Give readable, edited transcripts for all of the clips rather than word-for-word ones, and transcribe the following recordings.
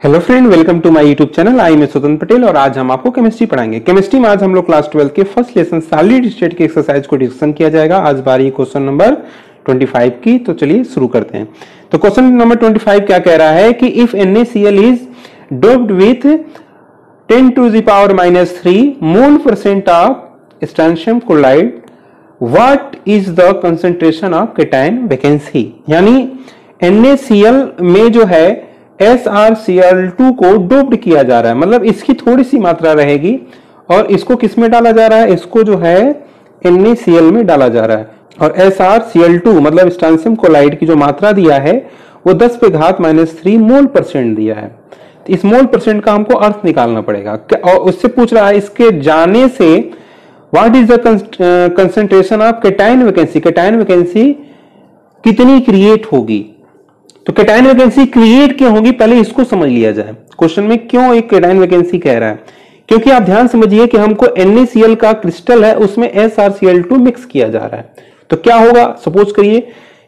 Hello friend, welcome to my YouTube channel. I am Swatantra Patel और आज हम आपको केमिस्ट्री पढ़ाएंगे। केमिस्ट्री में आज हम लोग क्लास 12 के फर्स्ट लेसन सॉलिड स्टेट के एक्सरसाइज को डिस्कशन किया जाएगा। आज बारी क्वेश्चन नंबर 25 की, तो चलिए शुरू करते हैं। तो क्वेश्चन नंबर 25 क्या कह रहा है कि if NaCl is doped with 10 to the power -3 mole% of strontium chloride, what is the concentration of cation vacancy. यानी NaCl में जो है SrCl2 को डोप्ड किया जा रहा है, मतलब इसकी थोड़ी सी मात्रा रहेगी और इसको किस में डाला जा रहा है, इसको जो है NaCl में डाला जा रहा है। और SrCl2 मतलब स्ट्रोंशियम क्लोराइड की जो मात्रा दिया है वो 10⁻³ मोल% दिया है। तो इस मोल% का हमको अर्थ निकालना पड़ेगा और उससे पूछ रहा है इसके जाने से what is the concentration of cation vacancy. Cation vacancy कितनी क्रिएट होगी। तो केटायन वैकेंसी क्रिएट क्यों होगी, पहले इसको समझ लिया जाए। क्वेश्चन में क्यों एक केटायन वैकेंसी कह रहा है, क्योंकि आप ध्यान समझिए कि हमको NaCl का क्रिस्टल है उसमें SrCl2 मिक्स किया जा रहा है। तो क्या होगा, सपोज करिए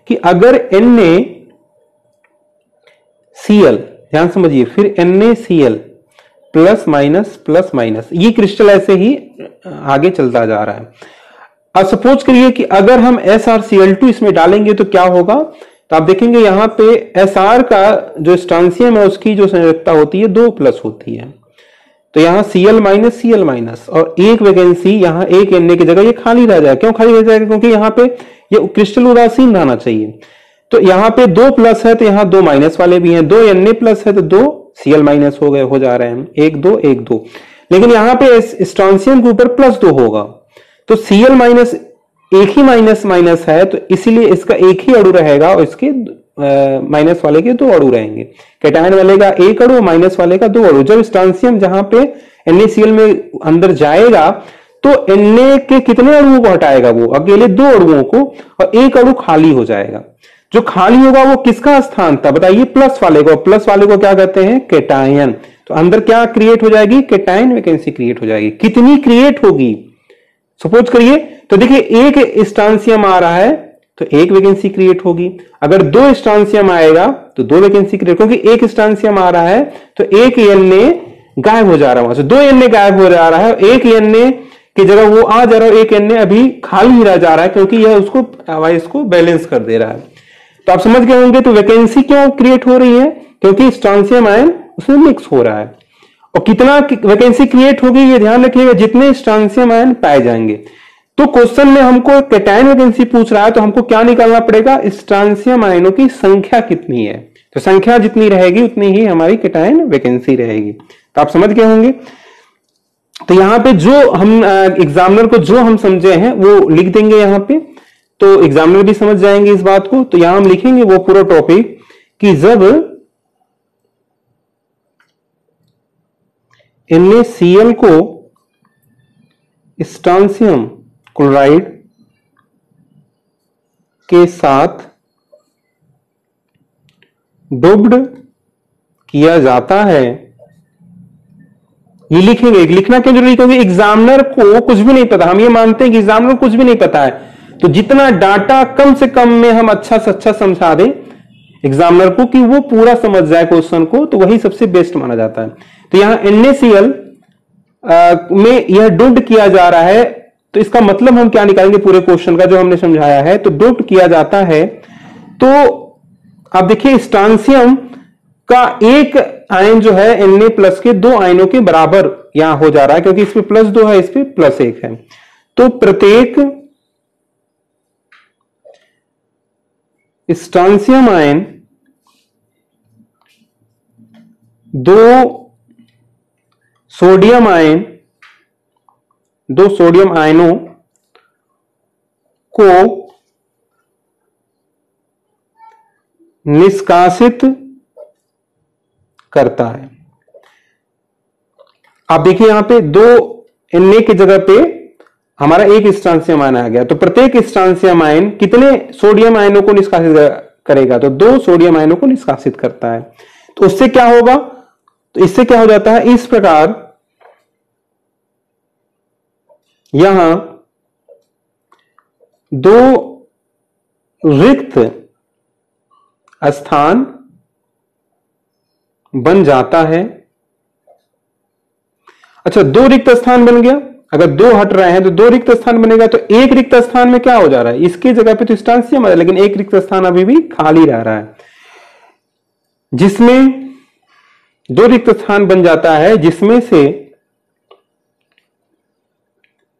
कि अगर NaCl, ध्यान समझिए, फिर NaCl प्लस माइनस, ये क्रिस्टल ऐसे ही आगे चलता जा रहा है। अब सपोज करिए कि अगर हम SrCl2 इसमें डालेंगे तो क्या होगा, तो आप देखेंगे यहां पे Sr का जो स्ट्रोंशियम है उसकी जो संयोजकता होती है 2+ होती है। तो यहां Cl- और एक वैकेंसी यहां एक Na की जगह ये खाली रह जाएगा। क्यों खाली रह जाएगा, क्योंकि यहां पे ये क्रिस्टल उदासीन रहना चाहिए। तो यहां पे 2+ है तो यहां 2 माइनस वाले भी हैं, 2 Na+ है तो 2 Cl- हो जा रहे हैं, 1 2 1 2। लेकिन यहां पे स्ट्रोंशियम के ऊपर +2 होगा तो Cl- एक ही माइनस है तो इसीलिए इसका एक ही अणु रहेगा और इसके माइनस वाले के 2 अणु रहेंगे। केटायन वाले का 1 अणु, माइनस वाले का 2 अणु। जब स्ट्रोंशियम जहां पे NaCl में अंदर जाएगा तो Na के कितने अणुओं को हटाएगा, वो अकेले 2 अणुओं को, और 1 अणु खाली हो जाएगा। जो खाली होगा वो किसका स्थान था बताइए, प्लस वाले को। प्लस वाले को क्या कहते हैं, केटायन। तो अंदर क्या क्रिएट हो जाएगी, केटायन वैकेंसी क्रिएट हो जाएगी। कितनी क्रिएट होगी, सपोज करिए, तो देखिए एक स्ट्रोंशियम आ रहा है तो एक वैकेंसी क्रिएट होगी। अगर 2 स्ट्रोंशियम आएगा तो 2 वैकेंसी क्रिएट, क्योंकि एक स्ट्रोंशियम आ रहा है तो एक Na गायब हो जा रहा है, वहां से 2 Na गायब हो जा रहा है, एक Na की जगह वो आ जा रहा है, एक Na अभी खाली ही रह जा रहा है, क्योंकि यह इसको बैलेंस कर दे रहा है। तो आप समझ गए होंगे तो वैकेंसी क्यों क्रिएट हो रही है, क्योंकि स्ट्रोंशियम आयन उसमें मिक्स हो रहा है। और कितना वैकेंसी क्रिएट होगी ये ध्यान रखिएगा, जितने स्ट्रोंशियम आयन पाए जाएंगे। तो क्वेश्चन में हमको केटायन वैकेंसी पूछ रहा है तो हमको क्या निकालना पड़ेगा, स्ट्रोंशियम आयनों की संख्या कितनी है। तो संख्या जितनी रहेगी उतनी ही हमारी केटायन वैकेंसी रहेगी। तो आप समझ गए होंगे। तो यहां पे जो हम एग्जामिनर को जो हम समझे हैं वो लिख देंगे यहां पे, तो एग्जामिनर भी समझ जाएंगे इस बात को। तो यहां हम लिखेंगे वो पूरा टॉपिक कि जब NaCl को स्ट्रोंशियम क्लोराइड के साथ डोप्ड किया जाता है, ये लिखेंगे। लिखना क्यों जरूरी, क्योंकि एग्जामिनर को कुछ भी नहीं पता। हम ये मानते हैं कि एग्जामिनर को कुछ भी नहीं पता है, तो जितना डाटा कम से कम में हम अच्छा से अच्छा समझा दें एग्जामिनर को कि वो पूरा समझ जाए क्वेश्चन को, तो वही सबसे बेस्ट माना जाता है। तो यहां NaCl में यह डोप्ड किया जा रहा है, तो इसका मतलब हम क्या निकालेंगे पूरे क्वेश्चन का जो हमने समझाया है। तो डोप्ड किया जाता है तो आप देखिए स्ट्रोंशियम का एक आयन जो है Na+ के 2 आयनों के बराबर यहां हो जा रहा है, क्योंकि इसमें +2 है, इस पे +1 है। तो प्रत्येक स्ट्रोंशियम आयन 2 सोडियम आयनों को निष्कासित करता है। आप देखिए यहां पे 2 Na की जगह पे हमारा एक स्ट्रोंशियम आयन आ गया, तो प्रत्येक स्ट्रोंशियम आयन कितने सोडियम आयनों को निष्कासित करेगा, तो 2 सोडियम आयनों को निष्कासित करता है। तो उससे क्या होगा, तो इससे क्या हो जाता है, इस प्रकार यहां 2 रिक्त स्थान बन जाता है। अच्छा, 2 रिक्त स्थान बन गया। अगर 2 हट रहे हैं तो 2 रिक्त स्थान बनेगा, तो एक रिक्त स्थान में क्या हो जा रहा है, इसकी जगह पे तो स्टांसियम है, लेकिन एक रिक्त स्थान अभी भी खाली रह रहा है, जिसमें 2 रिक्त स्थान बन जाता है, जिसमें से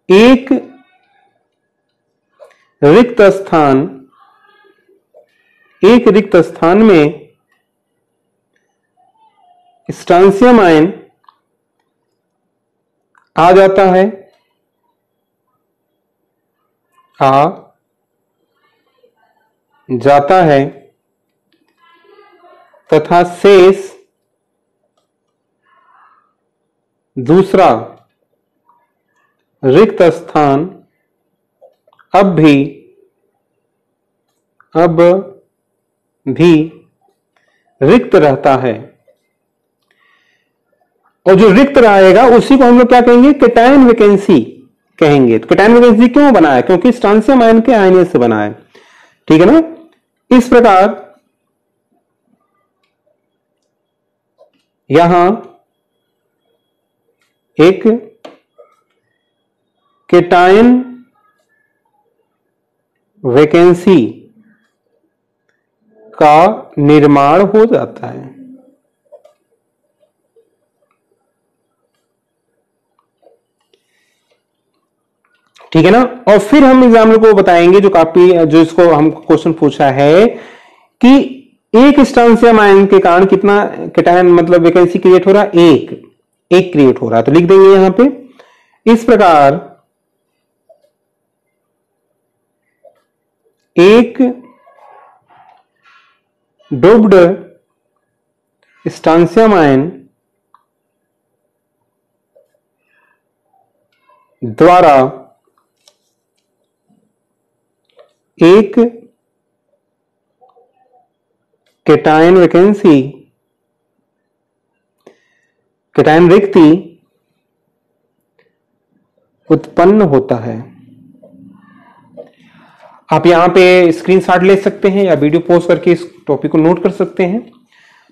एक रिक्त स्थान में स्टांसियम आयन आ जाता है, तथा शेष दूसरा रिक्त स्थान अब भी रिक्त रहता है। और जो रिक्त रहेगा उसी को हम लोग क्या कहेंगे, कैटायन वैकेंसी कहेंगे। तो कैटायन वैकेंसी क्यों बना है, क्योंकि स्टांसियम आयन के आयन से बना है, ठीक है ना। इस प्रकार यहां एक कैटायन वैकेंसी का निर्माण हो जाता है। ठीक है ना। और फिर हम एग्जाम्पल को बताएंगे जो इसको हम क्वेश्चन पूछा है कि एक स्टांसियम आयन के कारण कितना कैटायन मतलब वैकेंसी क्रिएट हो रहा है, एक क्रिएट हो रहा है। तो लिख देंगे यहां पे इस प्रकार, एक डोप्ड स्टांसियम आयन द्वारा एक कैटायन वैकेंसी, कैटायन रिक्ति उत्पन्न होता है। आप यहां पे स्क्रीनशॉट ले सकते हैं या वीडियो पॉज करके इस टॉपिक को नोट कर सकते हैं।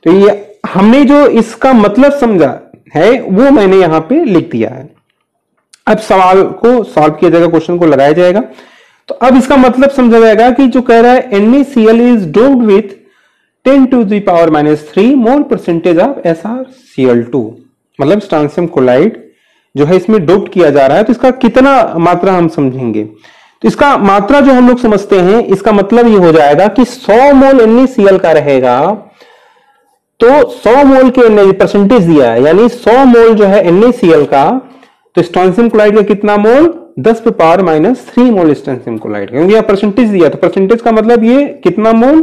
तो ये हमने जो इसका मतलब समझा है वो मैंने यहां पे लिख दिया है। अब सवाल को सॉल्व किया जाएगा, क्वेश्चन को लगाया जाएगा। तो अब इसका मतलब समझा जाएगा कि जो कह रहा है NaCl is doped with 10⁻³ mole percentage of SrCl2, मतलब स्टांसियम क्लोराइड जो है इसमें डोप्ड किया जा रहा है। तो इसका कितना मात्रा हम समझेंगे। तो इसका मात्रा जो हम लोग समझते हैं, इसका मतलब ये हो जाएगा कि 100 मोल NaCl का रहेगा, तो 100 मोल के परसेंटेज दिया है, यानी 100 मोल जो है NaCl का, तो स्टांसियम क्लोराइड का कितना मोल, 10⁻³ मोल स्टांसियम क्लोराइड, क्योंकि यह परसेंटेज दिया। तो परसेंटेज का मतलब ये कितना मोल,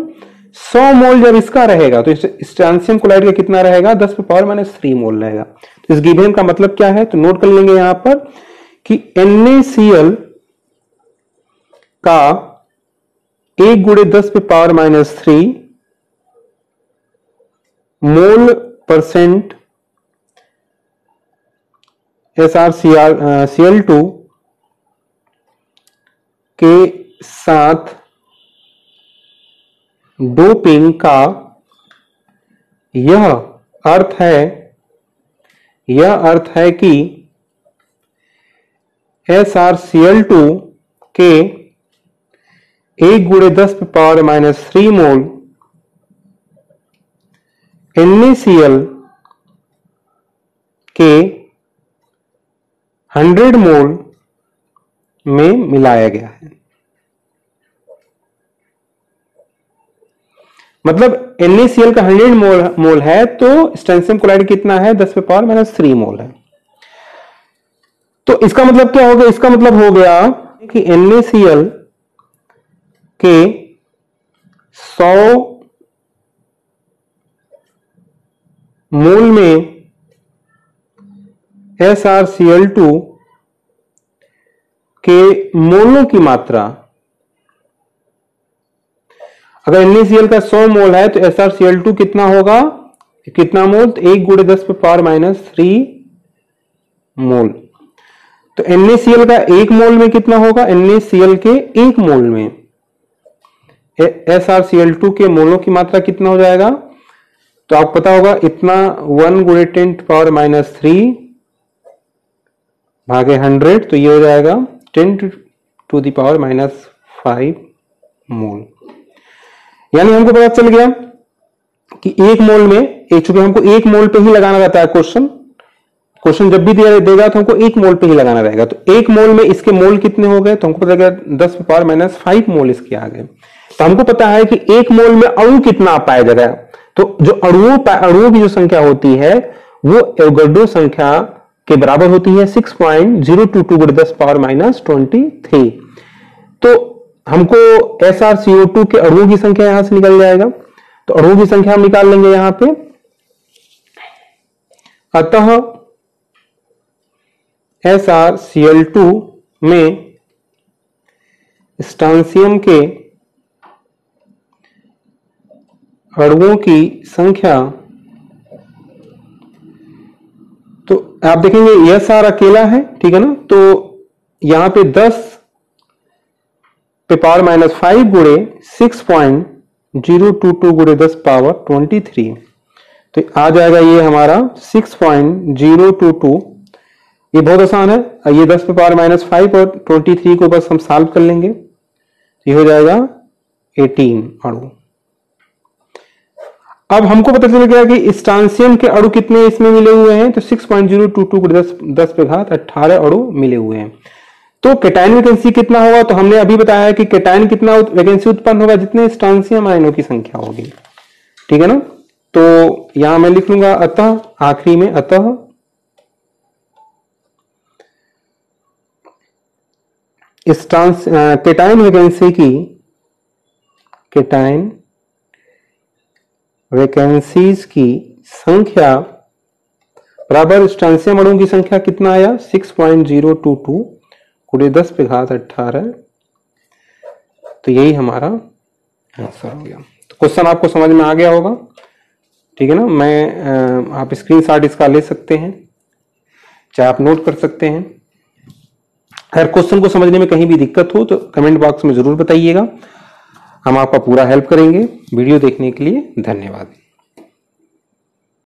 100 मोल जब इसका रहेगा तो स्टांसियम क्लोराइड का कितना रहेगा, 10⁻³ मोल रहेगा। तो इस गिवन का मतलब क्या है, तो नोट कर लेंगे यहां पर कि NaCl का 1 × 10⁻³ मोल परसेंट SrCl2 के साथ डोपिंग का यह अर्थ है कि SrCl2 के 1 × 10⁻³ मोल NaCl के 100 मोल में मिलाया गया है। मतलब NaCl का 100 मोल है तो स्टांसियम क्लोराइड कितना है, 10⁻³ मोल है। तो इसका मतलब क्या हो गया, इसका मतलब हो गया कि NaCl के 100 मोल में SrCl2 के मोलों की मात्रा, अगर NaCl का 100 मोल है तो SrCl2 कितना होगा, कितना मोल, 1 × 10⁻³ मोल। तो NaCl का 1 मोल में कितना होगा, NaCl के 1 मोल में SrCl2 के मोलों की मात्रा कितना हो जाएगा, तो आपको पता होगा इतना 1 गुणे 10⁻³ भागे 100, तो ये हो जाएगा 10⁻⁵ मोल। यानी हमको पता चल गया कि 1 मोल में, चूंकि हमको 1 मोल पे ही लगाना रहता है क्वेश्चन जब भी देगा तो हमको 1 मोल पे ही लगाना रहेगा। तो 1 मोल में इसके मोल कितने हो गए, तो हमको पता चला 10⁻⁵ मोल इसके आ गए। तो हमको पता है कि 1 मोल में अणु कितना पाया जाएगा। तो जो अणुओं की जो संख्या होती है वो एवोगाड्रो संख्या के बराबर होती है 6.022 × 10⁻⁻23। तो हमको SrCO2 के अणुओं की संख्या यहां से निकल जाएगा। तो अणुओं की संख्या हम निकाल लेंगे यहां पे। अतः SrCl2 में स्ट्रांसियम के अणुओं की संख्या, तो आप देखेंगे SR अकेला है, ठीक है ना, तो यहां पे 10⁻⁵ गुणे 6.022 × 10⁻23, तो आ जाएगा ये हमारा 6.022। ये बहुत आसान है, ये 10⁻⁵ और 23 को बस हम सॉल्व कर लेंगे, ये हो जाएगा 18 अणु। अब हमको पता चल गया कि स्ट्रांसियम के अणु कितने इसमें मिले हुए हैं, तो 6.022 × 10⁻18 अणु मिले हुए हैं। तो कैटायन वैकेंसी कितना होगा, तो हमने अभी बताया कि कैटायन कितना वैकेंसी उत्पन्न होगा, जितने स्ट्रांसियम आयनों की संख्या होगी, ठीक है ना। तो यहां मैं लिख लूंगा अतः, आखिरी में अतः कैटायन वैकेंसीज की संख्या बराबर स्ट्रांसियम अणुओं की संख्या कितना आया, 6.022 × 10⁻18। तो यही हमारा आंसर हो गया। तो क्वेश्चन आपको समझ में आ गया होगा, ठीक है ना। आप स्क्रीनशॉट इसका ले सकते हैं, चाहे आप नोट कर सकते हैं। अगर क्वेश्चन को समझने में कहीं भी दिक्कत हो तो कमेंट बॉक्स में जरूर बताइएगा, हम आपका पूरा हेल्प करेंगे। वीडियो देखने के लिए धन्यवाद।